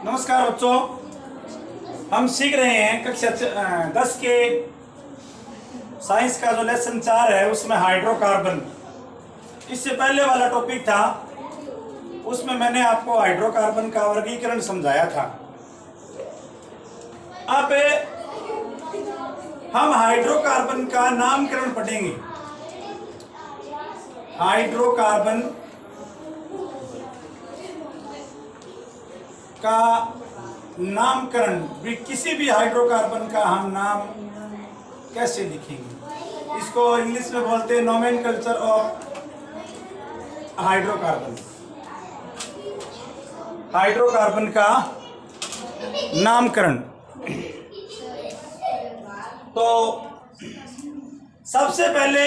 नमस्कार बच्चों, हम सीख रहे हैं कक्षा 10 के साइंस का जो लेसन 4 है उसमें हाइड्रोकार्बन। इससे पहले वाला टॉपिक था उसमें मैंने आपको हाइड्रोकार्बन का वर्गीकरण समझाया था। अब हम हाइड्रोकार्बन का नामकरण पढ़ेंगे। हाइड्रोकार्बन का नामकरण भी, किसी भी हाइड्रोकार्बन का हम नाम कैसे लिखेंगे, इसको इंग्लिश में बोलते हैं नोमेनकल्चर ऑफ हाइड्रोकार्बन। हाइड्रोकार्बन का नामकरण। तो सबसे पहले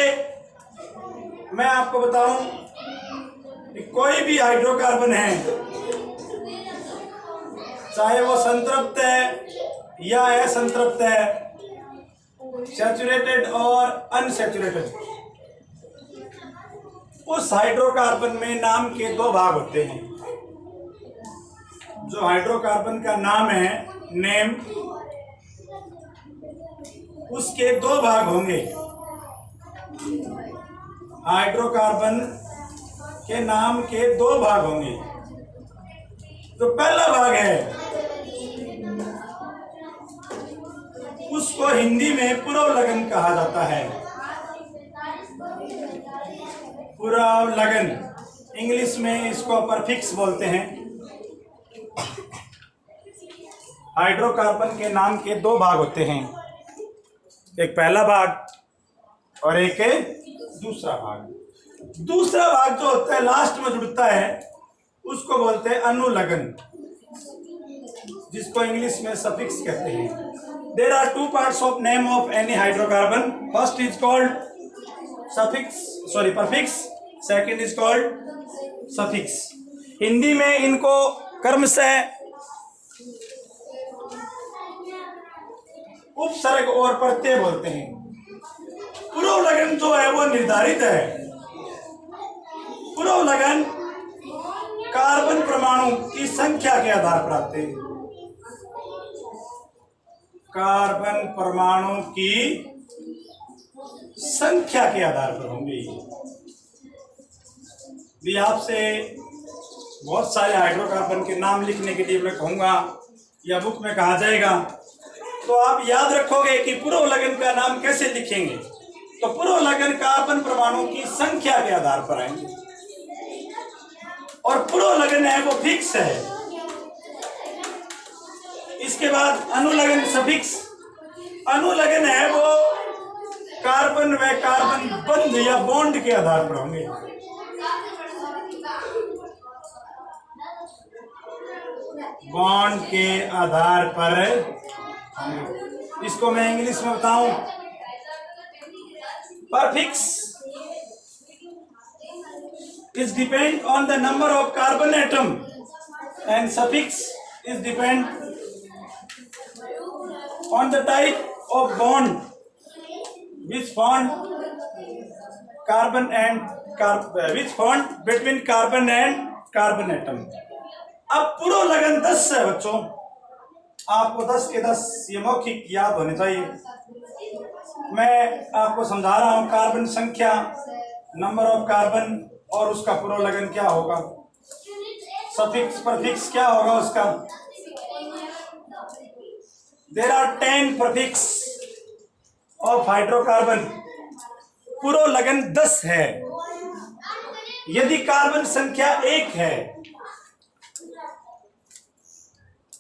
मैं आपको बताऊं कि कोई भी हाइड्रोकार्बन है, चाहे वो संतृप्त है या असंतृप्त है, सैचुरेटेड और अनसैचुरेटेड, उस हाइड्रोकार्बन में नाम के दो भाग होते हैं। जो हाइड्रोकार्बन का नाम है, नेम, उसके दो भाग होंगे। हाइड्रोकार्बन के नाम के दो भाग होंगे। तो पहला भाग है, उसको हिंदी में पुरवलगन कहा जाता है। पुरवलगन, इंग्लिश में इसको परफिक्स बोलते हैं। हाइड्रोकार्बन के नाम के दो भाग होते हैं, एक पहला भाग और एक दूसरा भाग। दूसरा भाग जो होता है लास्ट में जुड़ता है उसको बोलते हैं अनुलगन, जिसको इंग्लिश में सफिक्स कहते हैं। There are two parts of name of any hydrocarbon. First is called prefix. Second is called suffix. Hindi में इनको कर्मशः उपसर्ग और प्रत्यय बोलते हैं। पुरवलगन जो है वो निर्धारित है। पुरवलगन कार्बन परमाणु की संख्या के आधार पर आते हैं। कार्बन परमाणु की संख्या के आधार पर होंगे। भी आपसे बहुत सारे हाइड्रोकार्बन के नाम लिखने के लिए मैं कहूंगा या बुक में कहा जाएगा, तो आप याद रखोगे कि पुरवलगन का नाम कैसे लिखेंगे। तो पुरवलगन कार्बन परमाणु की संख्या के आधार पर आएंगे और पुरवलगन है वो फिक्स है। इसके बाद अनुलगन सफिक्स। अनुलगन है वो कार्बन व कार्बन बंध या बॉन्ड के आधार पर होंगे। बॉन्ड के आधार पर। इसको मैं इंग्लिश में बताऊं, prefix is depend on the number of carbon atom and suffix is depend on the type of bond which bond between carbon and carbon atom. अब पुरवलगन 10 है बच्चों, आपको 10 के 10 ये मौखिक याद होने चाहिए। मैं आपको समझा रहा हूं कार्बन संख्या, नंबर ऑफ कार्बन और उसका पुरवलगन क्या होगा, सफिक्स परफिक्स क्या होगा उसका। There are 10 prefix of hydrocarbon. पुरवलगन 10 है। यदि कार्बन संख्या 1 है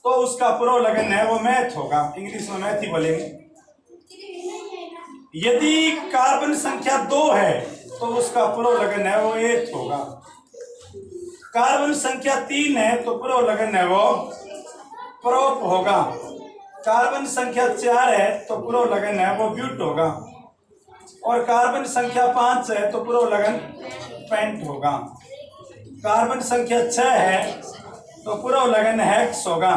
तो उसका पुरवलगन है वो मैथ होगा, इंग्लिश में मैथ ही बोलेंगे। यदि कार्बन संख्या 2 है तो उसका पुरवलगन है वो एथ होगा। कार्बन संख्या 3 है तो पुरवलगन है वो प्रोप होगा। कार्बन संख्या 4 है तो पुरवलगन है वो ब्यूट होगा। और कार्बन संख्या 5 है तो पुरवलगन पेंट होगा। कार्बन संख्या 6 है तो पुरवलगन हेक्स होगा।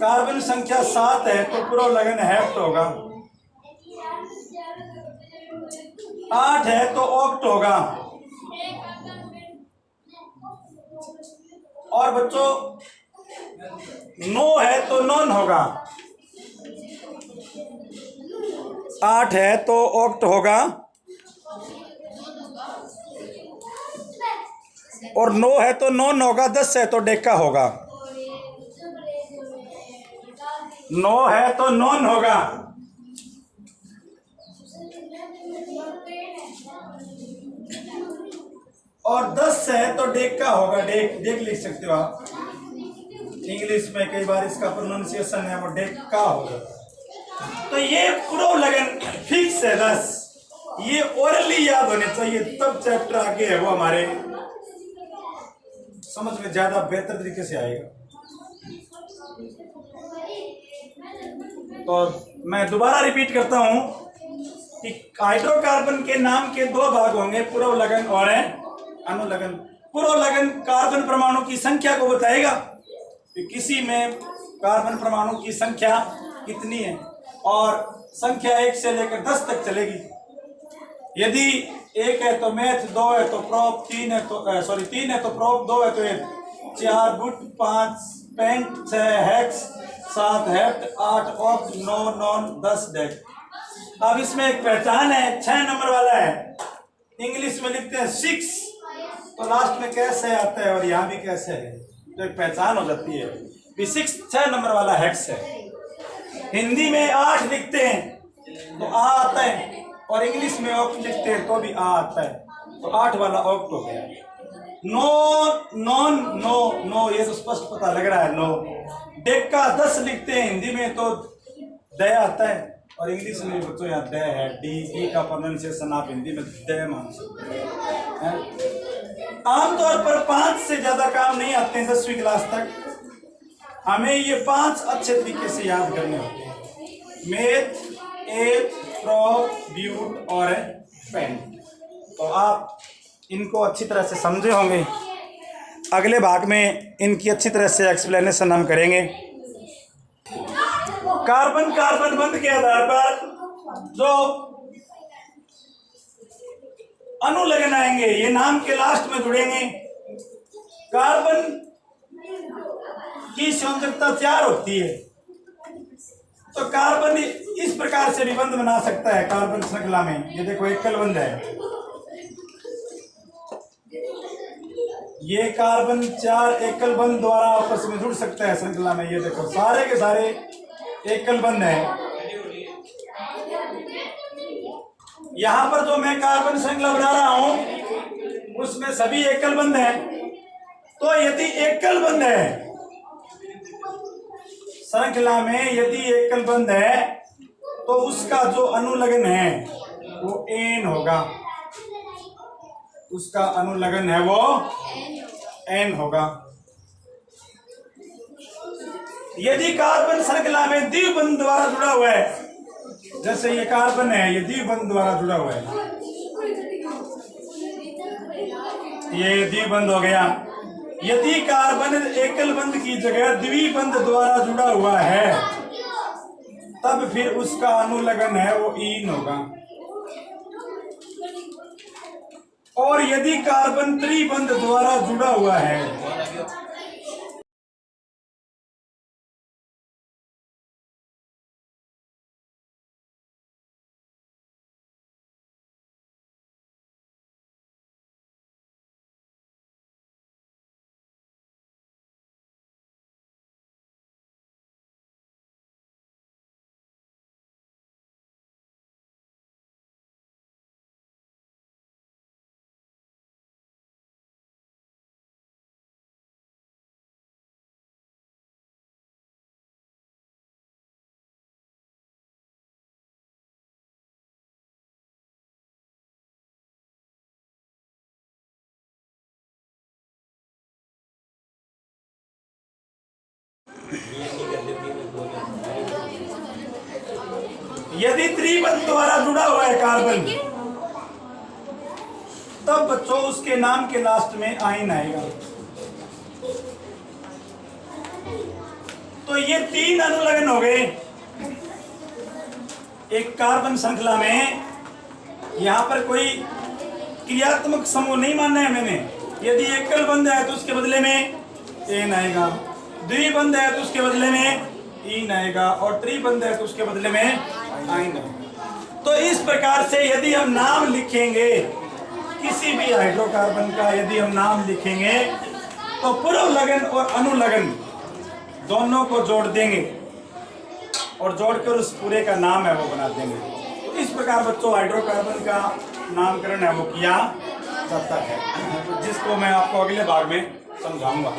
कार्बन संख्या 7 है तो पुरवलगन हेप्ट होगा। 8 है तो ऑक्ट होगा। और बच्चों 9 है तो नॉन होगा, 8 है तो ऑक्ट होगा, और 9 है तो नॉन होगा, 10 है तो डेका होगा। 9 है तो नॉन होगा, और 10 है तो डेका होगा। डेक डेक लिख सकते हो आप, इंग्लिश में कई बार इसका प्रोनाउंसिएशन है वो डेका होगा। तो ये प्रोलगन फिक्स है 10, ये ओरली याद होने चाहिए, तब चैप्टर आगे है वो हमारे समझ में ज्यादा बेहतर तरीके से आएगा। तो मैं दोबारा रिपीट करता हूं कि हाइड्रोकार्बन के नाम के 2 भाग होंगे, पुरोलगन और अनुलगन। पुरोलगन कार्बन परमाणु की संख्या को बताएगा कि किसी में कार्बन परमाणु की संख्या कितनी है, और संख्या 1 से लेकर 10 तक चलेगी। यदि 1 है तो मैथ, 2 है तो प्रोप, 3 है तो 3 है तो प्रोप, 2 है तो 4 गुट, 5 pent, 6 hex, 7 hept, 8 oct, 9 non, 10 dec. अब इसमें एक पहचान है, 6 नंबर वाला है, इंग्लिश में लिखते हैं 6, तो लास्ट में कैसे आता है और यहाँ भी कैसे है, तो एक पहचान हो जाती है। 6 नंबर वाला हेक्स है। हिंदी में 8 लिखते हैं तो आ आता है, और इंग्लिश में ऑक्ट लिखते हैं तो भी आ आता है, तो 8 वाला ऑक्ट हो गया। नो नॉन नो नो, ये तो स्पष्ट पता लग रहा है, नो। डेक्का 10 लिखते हैं हिंदी में तो द आता है, और इंग्लिश में बच्चों यहाँ द है, डी का प्रोनाउंसिएशन आप हिंदी में द मान सकते हैं। आमतौर पर 5 से ज्यादा काम नहीं आते हैं 10वीं क्लास तक, हमें ये 5 अच्छे तरीके से याद करने होते हैं, मेथ, एथ, प्रोप, ब्यूट और पेंट। तो आप इनको अच्छी तरह से समझे होंगे। अगले भाग में इनकी अच्छी तरह से एक्सप्लेनेशन हम करेंगे। कार्बन कार्बन बंध के आधार पर जो अनुलगन आएंगे ये नाम के लास्ट में जुड़ेंगे। कार्बन की संयोजकता 4 होती है, तो कार्बन इस प्रकार से भी बंध बना सकता है कार्बन श्रृंखला में। ये देखो एकल बंध है, ये कार्बन 4 एकल बंध द्वारा आपस में जुड़ सकता है श्रृंखला में। ये देखो सारे के सारे एकल बंध है। यहां पर जो मैं कार्बन श्रृंखला बना रहा हूं उसमें सभी एकल बंध है। तो यदि एकल बंध है श्रृंखला में, यदि एकल बंध है तो उसका जो अनुलगन है वो एन होगा, उसका अनुलगन है वो एन होगा। यदि कार्बन श्रृंखला में द्विबंध द्वारा जुड़ा हुआ है, जैसे ये कार्बन है ये द्विबंध द्वारा जुड़ा हुआ है, ये द्विबंध हो गया। यदि कार्बन एकल बंध की जगह द्विबंध द्वारा जुड़ा हुआ है तब फिर उसका अनुलगन है वो ईन होगा। और यदि कार्बन त्रिबंध द्वारा जुड़ा हुआ है यदि त्रिबंध द्वारा जुड़ा हुआ है कार्बन तब बच्चों उसके नाम के लास्ट में आइन आएगा। तो ये 3 अनुलगन हो गए एक कार्बन श्रृंखला में। यहां पर कोई क्रियात्मक समूह नहीं मानना है मैंने। यदि एकल बंध है तो उसके बदले में एन आएगा, द्विबंध है तो उसके बदले में इन आएगा, और त्रिबंध है तो उसके बदले में आइन आएगा। तो इस प्रकार से यदि हम नाम लिखेंगे किसी भी हाइड्रोकार्बन का, यदि हम नाम लिखेंगे तो पूर्व लगन और अनुलग्न दोनों को जोड़ देंगे और जोड़कर उस पूरे का नाम है वो बना देंगे। तो इस प्रकार बच्चों हाइड्रोकार्बन का नामकरण है वो किया जाता है, जिसको मैं आपको अगले भाग में समझाऊंगा।